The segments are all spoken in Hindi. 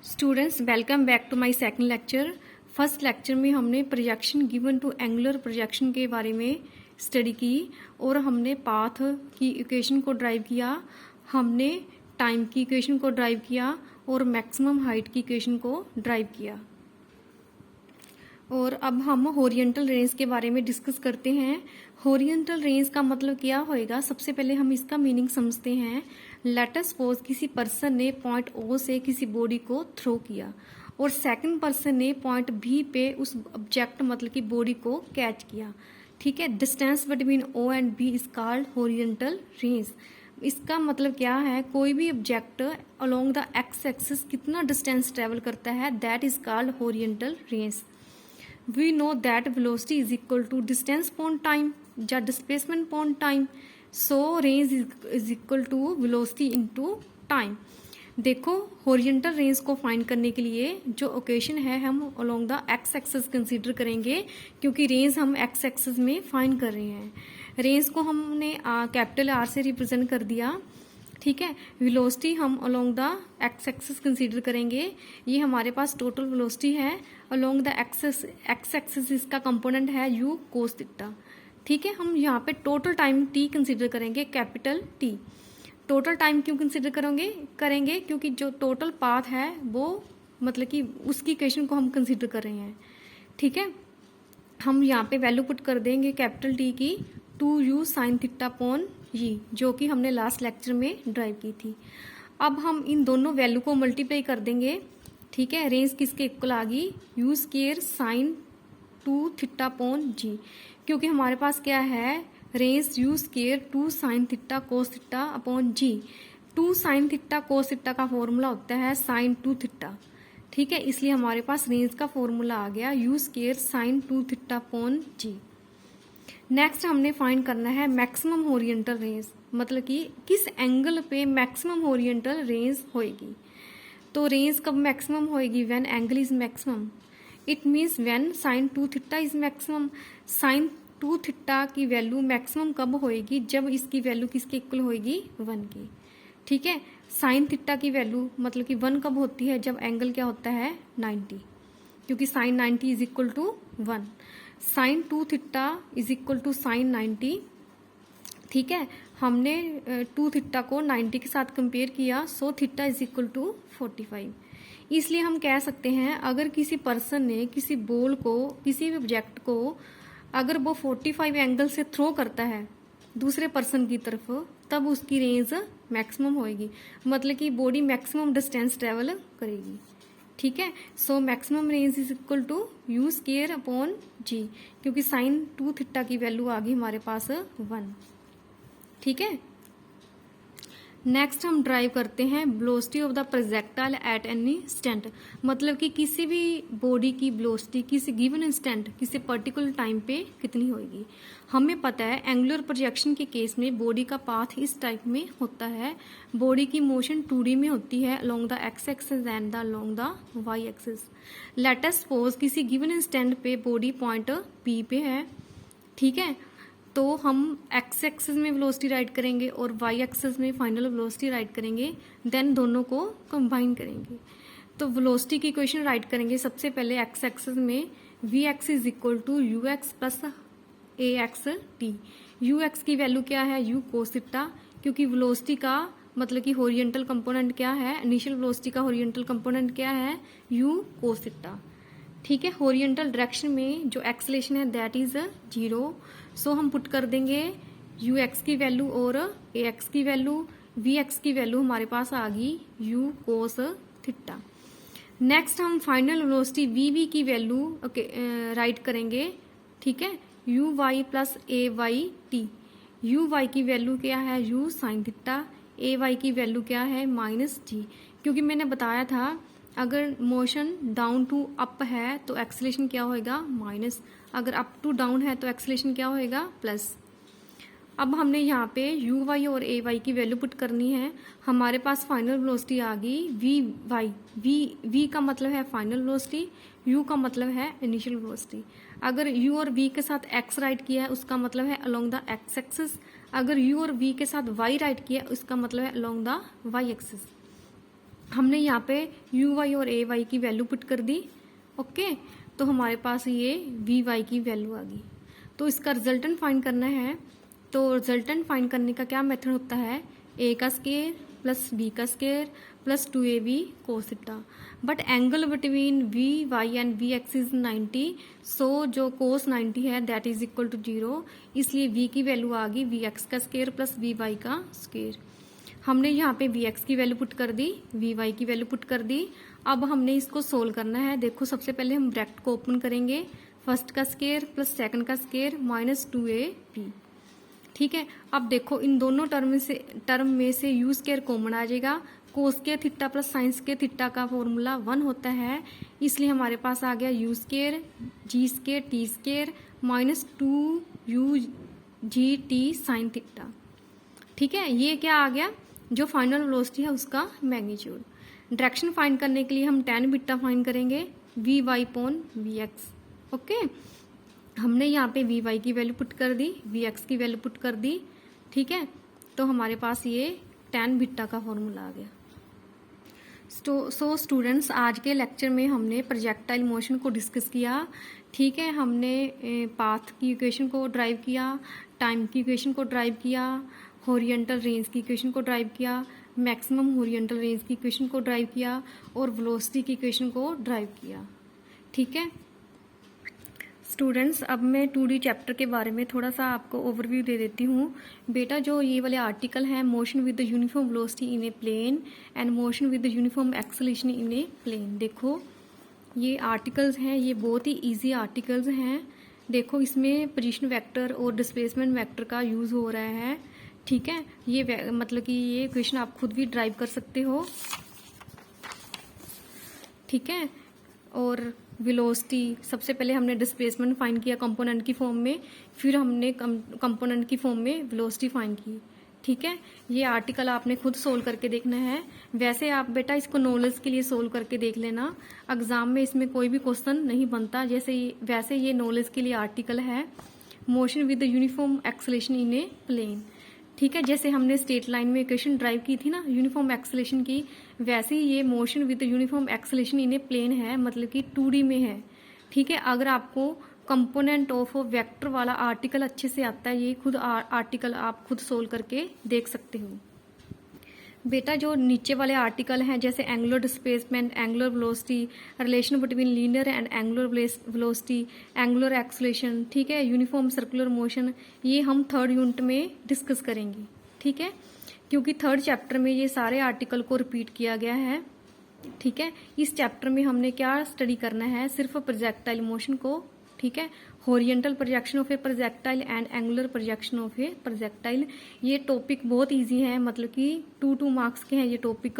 Students welcome back to my second lecture. First lecture में हमने projection given to angular projection के बारे में स्टडी की और हमने पाथ की इक्वेशन को ड्राइव किया, हमने टाइम की इक्वेशन को ड्राइव किया और मैक्सिमम हाइट की इक्वेशन को ड्राइव किया। और अब हम हॉरिजॉन्टल रेंज के बारे में डिस्कस करते हैं। हॉरिजॉन्टल रेंज का मतलब क्या होएगा, सबसे पहले हम इसका मीनिंग समझते हैं। लेट अस सपोज किसी पर्सन ने पॉइंट ओ से किसी बॉडी को थ्रो किया और सेकंड पर्सन ने पॉइंट बी पे उस ऑब्जेक्ट मतलब कि बॉडी को कैच किया। ठीक है, distance between O and B is called horizontal range. इसका मतलब क्या है, कोई भी object along the x axis कितना डिस्टेंस ट्रेवल करता है, that is called horizontal range. We know that velocity is equal to distance upon time या displacement upon time. So range is equal to velocity into time. देखो हॉरिजॉन्टल रेंज को फाइंड करने के लिए जो ओकेशन है हम along the x axis consider करेंगे, क्योंकि रेंज हम एक्स एक्सिस में फाइंड कर रहे हैं। रेंज को हमने कैपिटल आर से रिप्रेजेंट कर दिया। ठीक है, वेलोसिटी हम along the x axis consider करेंगे। ये हमारे पास टोटल वेलोसिटी है अलोंग द एक्स एक्सिस। इसका कंपोनेंट है यू कोस थीटा। ठीक है, हम यहाँ पे टोटल टाइम टी कंसीडर करेंगे, कैपिटल टी। टोटल टाइम क्यों कंसीडर करेंगे क्योंकि जो टोटल पाथ है वो मतलब कि उसकी इक्वेशन को हम कंसीडर कर रहे हैं। ठीक है, हम यहाँ पे वैल्यू पुट कर देंगे कैपिटल टी की 2u साइन थीटा अपॉन जी, जो कि हमने लास्ट लेक्चर में ड्राइव की थी। अब हम इन दोनों वैल्यू को मल्टीप्लाई कर देंगे। ठीक है, रेंज किसके इक्वल आ गई, u square sine 2 theta upon g, क्योंकि हमारे पास क्या है, range u square 2 sine theta cos theta upon g. 2 sine theta cos theta का फॉर्मूला होता है साइन 2 थीटा। ठीक है, इसलिए हमारे पास रेंज का फॉर्मूला आ गया u square sine 2 theta upon g. Next हमने फाइंड करना है मैक्सिमम हॉरिजॉन्टल रेंज, मतलब कि किस एंगल पे मैक्सिमम हॉरिजॉन्टल रेंज होएगी। तो रेंज कब मैक्सिमम होएगी, when angle is maximum. It means when sine 2 theta is maximum. Sine 2 theta की वैल्यू मैक्सिमम कब होएगी, जब इसकी वैल्यू किसके इक्वल होएगी, 1 की। ठीक है, साइन थीटा की वैल्यू मतलब कि 1 कब होती है, जब एंगल क्या होता है 90, क्योंकि sine 90 is equal to 1। Sine 2 theta is equal to sine 90। ठीक है, हमने 2 थीटा को 90 के साथ कंपेयर किया, so theta is equal to 45। इसलिए हम कह सकते हैं अगर किसी पर्सन ने किसी बॉल को, किसी भी ऑब्जेक्ट को अगर वो 45 एंगल से थ्रो करता है दूसरे पर्सन की तरफ, तब उसकी रेंज मैक्सिमम होएगी, मतलब कि बॉडी मैक्सिमम डिस्टेंस ट्रेवल करेगी। ठीक है, so maximum range is equal to u square upon g, क्योंकि साइन 2 थीटा की वैल्यू आ गई हमारे पास 1। ठीक है, नेक्स्ट हम ड्राइव करते हैं velocity of the projectile at any instant, मतलब कि किसी भी बॉडी की वेलोसिटी किसी गिवन इंस्टेंट किसी पर्टिकुलर टाइम पे कितनी होगी। हमें पता है एंगुलर प्रोजेक्शन के केस में बॉडी का पाथ इस टाइप में होता है। बॉडी की मोशन 2D में होती है along the x axis and the along the y axis. Let us suppose किसी गिवन इंस्टेंट पे बॉडी पॉइंट पी पे है। ठीक है, तो हम एक्स एक्सिस में वेलोसिटी राइट करेंगे और वाई एक्सिस में फाइनल वेलोसिटी राइट करेंगे, देन दोनों को कंबाइन करेंगे। तो वेलोसिटी की इक्वेशन राइट करेंगे सबसे पहले एक्स एक्सिस में, v x is equal to u x plus a x t. U x की वैल्यू क्या है, यू कोस थीटा, क्योंकि वेलोसिटी का मतलब कि हॉरिजॉन्टल कंपोनेंट क्या है, इनिशियल वेलोसिटी का हॉरिजॉन्टल कंपोनेंट क्या है, यू कोस थीटा। ठीक है, हॉरिजॉन्टल डायरेक्शन में जो एक्सेलेरेशन है दैट इज 0। सो हम पुट कर देंगे यू एक्स की वैल्यू और ए एक्स की वैल्यू। वी एक्स की वैल्यू हमारे पास आ गई यू कोस थीटा। नेक्स्ट हम फाइनल वेलोसिटी वी वी की वैल्यू राइट करेंगे। ठीक है, u y plus a y t. U y की वैल्यू क्या है, u sine theta. A y की वैल्यू क्या है, माइनस जी, क्योंकि मैंने बताया था अगर मोशन डाउन टू अप है तो एक्सेलेरेशन क्या होएगा, माइनस। अगर अप टू डाउन है तो एक्सेलेरेशन क्या होएगा, प्लस। अब हमने यहाँ पे यू वाई और ए वाई की वैल्यू पुट करनी है। हमारे पास फाइनल वेलोसिटी आ गई वी वाई। वी का मतलब है फाइनल वेलोसिटी, यू का मतलब है इनिशियल वेलोसिटी। अगर यू और वी के साथ एक्स राइट किया है उसका मतलब है अलोंग द एक्स एक्सिस। अगर यू और वी के साथ वाई राइट किया उसका मतलब है अलोंग द वाई एक्सिस। हमने यहाँ पे यू वाई और ए वाई की वैल्यू पुट कर दी। ओके, तो हमारे पास ये वी वाई की वैल्यू आ गई। तो इसका रिजल्टेंट फाइंड करना है। तो रिजल्टेंट फाइंड करने का क्या मेथड होता है, ए का स्केयर प्लस बी का square plus 2ab cos theta. But angle between v y and v x is 90, so जो cos 90 है दैट इज इक्वल टू 0, इसलिए v की वैल्यू आ गई वी एक्स का स्केयर प्लस वी वाई का स्केयर। हमने यहाँ पे वी एक्स की वैल्यू पुट कर दी, वी वाई की वैल्यू पुट कर दी। अब हमने इसको सोल्व करना है। देखो सबसे पहले हम ब्रैकेट को ओपन करेंगे, फर्स्ट का स्केयर प्लस सेकंड का स्केयर माइनस 2ab। ठीक है, अब देखो इन दोनों टर्म में से यू स्केयर कॉमन आ जाएगा। Cos square theta plus sine square theta का फॉर्मूला 1 होता है, इसलिए हमारे पास आ गया u square g square t square minus 2u g t sine theta. ठीक है, ये क्या आ गया, जो फाइनल वेलोसिटी है उसका मैग्नीट्यूड। डायरेक्शन फाइंड करने के लिए हम tan बीटा फाइंड करेंगे v y upon v x. Okay, हमने यहाँ पे वी वाई की वैल्यू पुट कर दी, वी एक्स की वैल्यू पुट कर दी। ठीक है, तो हमारे पास ये tan बीटा का फॉर्मूला आ गया। सो स्टूडेंट्स, आज के लेक्चर में हमने प्रोजेक्टाइल मोशन को डिस्कस किया। ठीक है, हमने पाथ की इक्वेशन को ड्राइव किया, टाइम की इक्वेशन को ड्राइव किया, हॉरिजॉन्टल रेंज की इक्वेशन को ड्राइव किया, मैक्सिमम हॉरिजॉन्टल रेंज की इक्वेशन को ड्राइव किया और वेलोसिटी की इक्वेशन को ड्राइव किया। ठीक है स्टूडेंट्स, अब मैं 2D चैप्टर के बारे में थोड़ा सा आपको ओवरव्यू दे देती हूँ। बेटा जो ये वाले आर्टिकल हैं, motion with the uniform velocity in a plane and motion with the uniform acceleration in a plane, देखो ये आर्टिकल्स हैं, ये बहुत ही इजी आर्टिकल्स हैं। देखो इसमें पोजीशन वेक्टर और डिस्प्लेसमेंट वेक्टर का यूज हो रहा है। ठीक है, ये मतलब कि ये क्वेश्चन आप खुद भी ड्राइव कर सकते हो। ठीक है, और वेलोसिटी, सबसे पहले हमने डिस्प्लेसमेंट फाइंड किया कंपोनेंट की फॉर्म में, फिर हमने कंपोनेंट की फॉर्म में वेलोसिटी फाइंड की। ठीक है, ये आर्टिकल आपने खुद सोल्व करके देखना है। वैसे आप बेटा इसको नॉलेज के लिए सोल्व करके देख लेना, एग्जाम में इसमें कोई भी क्वेश्चन नहीं बनता। वैसे ये नॉलेज के लिए आर्टिकल है, motion with the uniform acceleration in a plane. ठीक है, जैसे हमने स्ट्रेट लाइन में इक्वेशन ड्राइव की थी ना यूनिफॉर्म एक्सेलरेशन की, वैसे ही ये motion with uniform acceleration in a plane है, मतलब कि 2D में है। ठीक है, अगर आपको कंपोनेंट ऑफ वेक्टर वाला आर्टिकल अच्छे से आता है, ये खुद आर्टिकल आप खुद सोल्व करके देख सकते हो। बेटा जो नीचे वाले आर्टिकल हैं जैसे angular displacement, angular velocity, relation between linear and angular velocity, angular acceleration, ठीक है, यूनिफॉर्म सर्कुलर मोशन, ये हम 3rd यूनिट में डिस्कस करेंगे। ठीक है, क्योंकि 3rd चैप्टर में ये सारे आर्टिकल को रिपीट किया गया है। ठीक है, इस चैप्टर में हमने क्या स्टडी करना है, सिर्फ प्रोजेक्टाइल मोशन को। ठीक है, horizontal projection of A projectile and angular projection of A projectile. ये टॉपिक बहुत इजी है, मतलब कि 2 मार्क्स के हैं ये टॉपिक।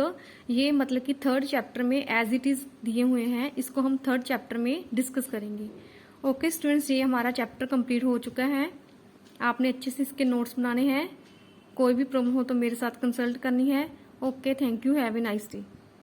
ये मतलब कि 3rd चैप्टर में एज इट इज दिए हुए हैं, इसको हम 3rd चैप्टर में डिस्कस करेंगे। ओके स्टूडेंट्स, ये हमारा चैप्टर कंप्लीट हो चुका है। आपने अच्छे से इसके नोट्स बनाने हैं। कोई भी प्रॉब्लम हो तो मेरे साथ कंसल्ट करनी है। Okay, thank you, have a nice day.